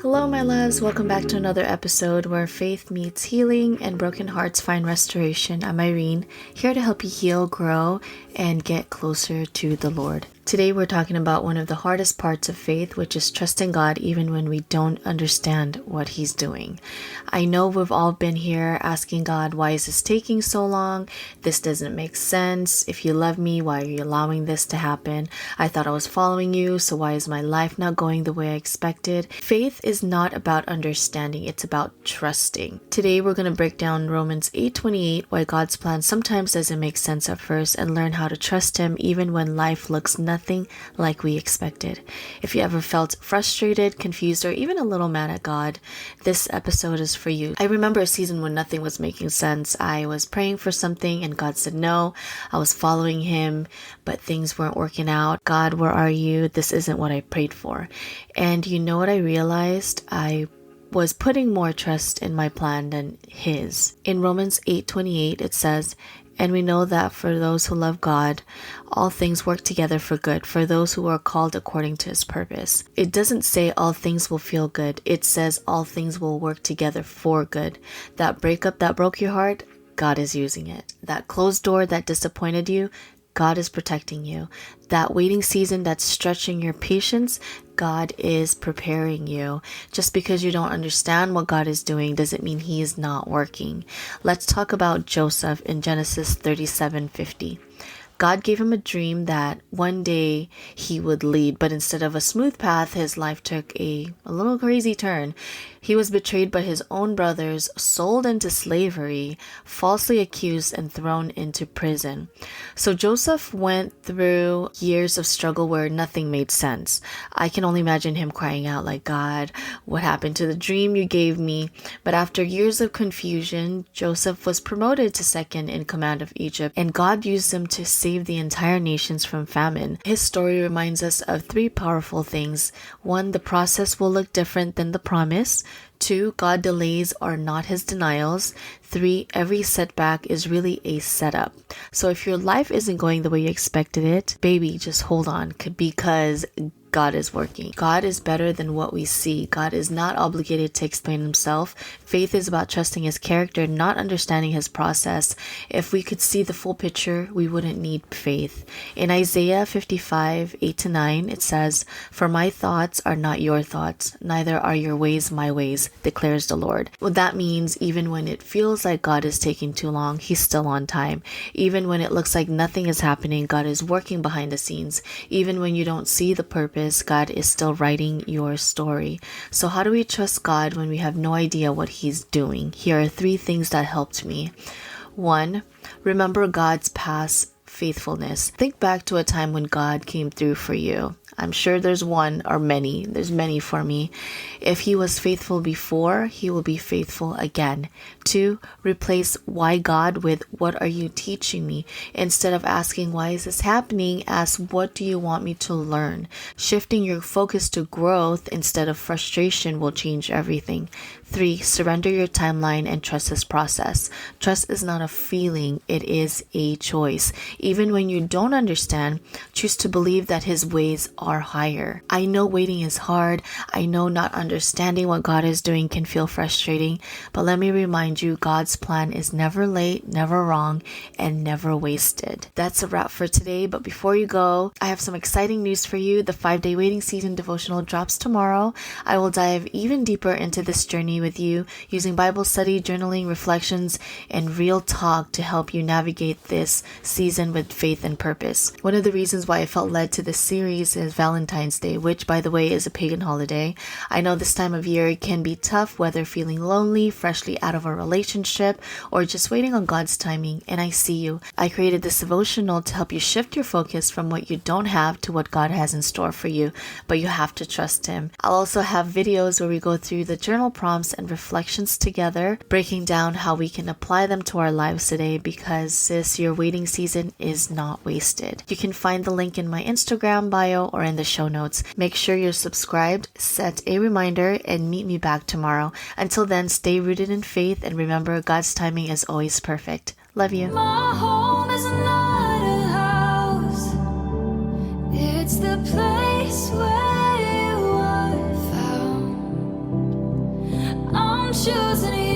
Hello, my loves. Welcome back to another episode where faith meets healing and broken hearts find restoration. I'm Irene, here to help you heal, grow, and get closer to the Lord. Today, we're talking about one of the hardest parts of faith, which is trusting God even when we don't understand what He's doing. I know we've all been here asking God, why is this taking so long? This doesn't make sense. If you love me, why are you allowing this to happen? I thought I was following you, so why is my life not going the way I expected? Faith is not about understanding, it's about trusting. Today, we're going to break down Romans 8:28, why God's plan sometimes doesn't make sense at first, and learn how to trust Him even when life looks nothing like we expected. If you ever felt frustrated, confused, or even a little mad at God, this episode is for you. I remember a season when nothing was making sense. I was praying for something and God said no. I was following Him, but things weren't working out. God, where are you? This isn't what I prayed for. And you know what I realized? I was putting more trust in my plan than His. In Romans 8:28, it says, "And we know that for those who love God, all things work together for good, for those who are called according to His purpose." It doesn't say all things will feel good. It says all things will work together for good. That breakup that broke your heart, God is using it. That closed door that disappointed you, God is protecting you. That waiting season that's stretching your patience, God is preparing you. Just because you don't understand what God is doing doesn't mean He is not working. Let's talk about Joseph in Genesis 37:50. God gave him a dream that one day he would lead, but instead of a smooth path, his life took a little crazy turn. He was betrayed by his own brothers, sold into slavery, falsely accused, and thrown into prison. So Joseph went through years of struggle where nothing made sense. I can only imagine him crying out like, "God, what happened to the dream you gave me?" But after years of confusion, Joseph was promoted to second in command of Egypt, and God used him to save the entire nations from famine. His story reminds us of three powerful things. One, the process will look different than the promise. Two, God delays are not His denials. Three, every setback is really a setup. So if your life isn't going the way you expected it, baby, just hold on, because God is working. God is better than what we see. God is not obligated to explain Himself. Faith is about trusting His character, not understanding His process. If we could see the full picture, we wouldn't need faith. In Isaiah 55:8-9, it says, "For my thoughts are not your thoughts, neither are your ways my ways, declares the Lord." Well, that means even when it feels like God is taking too long, He's still on time. Even when it looks like nothing is happening, God is working behind the scenes. Even when you don't see the purpose, God is still writing your story. So how do we trust God when we have no idea what He's doing? Here are three things that helped me. One, remember God's past faithfulness. Think back to a time when God came through for you. I'm sure there's one or many. There's many for me. If He was faithful before, He will be faithful again. Two, replace why God with what are you teaching me? Instead of asking why is this happening, ask what do you want me to learn? Shifting your focus to growth instead of frustration will change everything. Three, surrender your timeline and trust His process. Trust is not a feeling, it is a choice. Even when you don't understand, choose to believe that His ways are higher. I know waiting is hard. I know not understanding what God is doing can feel frustrating, but let me remind you, God's plan is never late, never wrong, and never wasted. That's a wrap for today, but before you go, I have some exciting news for you. The 5-day waiting season devotional drops tomorrow. I will dive even deeper into this journey with you using Bible study, journaling, reflections, and real talk to help you navigate this season with faith and purpose. One of the reasons why I felt led to this series is Valentine's Day, which, by the way, is a pagan holiday. I know this time of year can be tough, whether feeling lonely, freshly out of a relationship, or just waiting on God's timing, and I see you. I created this devotional to help you shift your focus from what you don't have to what God has in store for you, but you have to trust Him. I'll also have videos where we go through the journal prompts and reflections together, breaking down how we can apply them to our lives today, because sis, your waiting season is not wasted. You can find the link in my Instagram bio or in the show notes. Make sure you're subscribed, set a reminder, and meet me back tomorrow. Until then, stay rooted in faith and remember God's timing is always perfect. Love you. My home is not a house. It's the place where you are found. I'm choosing you.